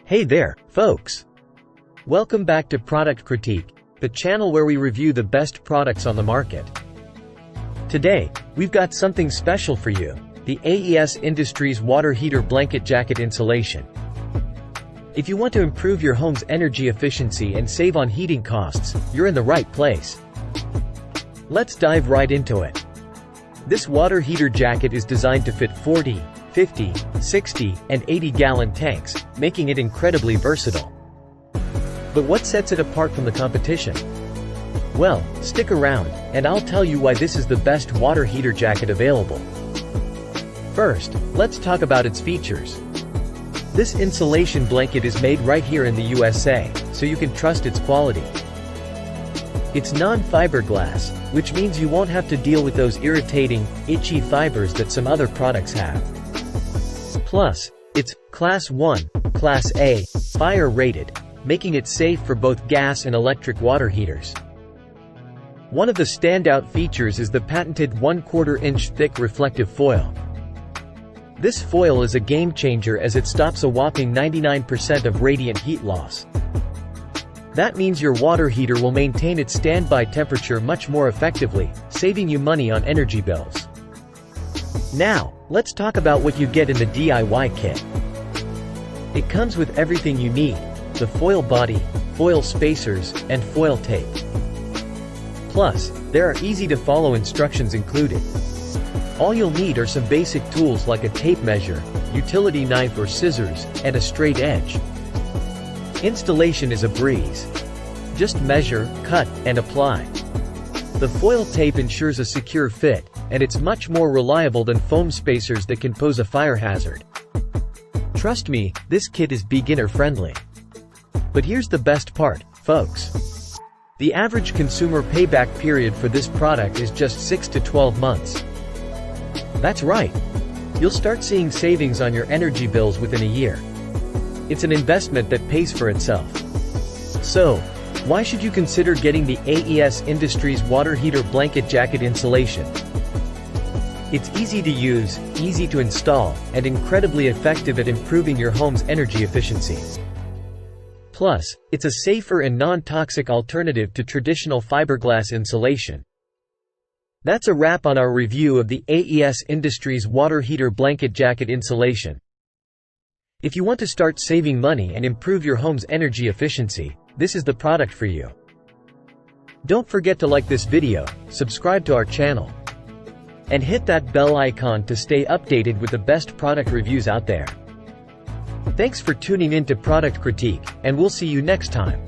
Hey there, folks! Welcome back to Product Critique, the channel where we review the best products on the market. Today, we've got something special for you, the AES Industries Water Heater Blanket Jacket Insulation. If you want to improve your home's energy efficiency and save on heating costs, you're in the right place. Let's dive right into it. This water heater jacket is designed to fit 40, 50, 60, and 80-gallon tanks, making it incredibly versatile. But what sets it apart from the competition? Well, stick around, and I'll tell you why this is the best water heater jacket available. First, let's talk about its features. This insulation blanket is made right here in the USA, so you can trust its quality. It's non-fiberglass, which means you won't have to deal with those irritating, itchy fibers that some other products have. Plus, it's Class 1, Class A, fire rated, making it safe for both gas and electric water heaters. One of the standout features is the patented 1/4 inch thick reflective foil. This foil is a game changer as it stops a whopping 99% of radiant heat loss. That means your water heater will maintain its standby temperature much more effectively, saving you money on energy bills. Now, let's talk about what you get in the DIY kit. It comes with everything you need: the foil body, foil spacers, and foil tape. Plus, there are easy-to-follow instructions included. All you'll need are some basic tools like a tape measure, utility knife or scissors, and a straight edge. Installation is a breeze. Just measure, cut, and apply. The foil tape ensures a secure fit, and it's much more reliable than foam spacers that can pose a fire hazard. Trust me, this kit is beginner-friendly. But here's the best part, folks. The average consumer payback period for this product is just 6 to 12 months. That's right. You'll start seeing savings on your energy bills within a year. It's an investment that pays for itself. So, why should you consider getting the AES Industries Water Heater Blanket Jacket Insulation? It's easy to use, easy to install, and incredibly effective at improving your home's energy efficiency. Plus, it's a safer and non-toxic alternative to traditional fiberglass insulation. That's a wrap on our review of the AES Industries Water Heater Blanket Jacket Insulation. If you want to start saving money and improve your home's energy efficiency, this is the product for you. Don't forget to like this video, subscribe to our channel, and hit that bell icon to stay updated with the best product reviews out there. Thanks for tuning in to Product Critique, and we'll see you next time.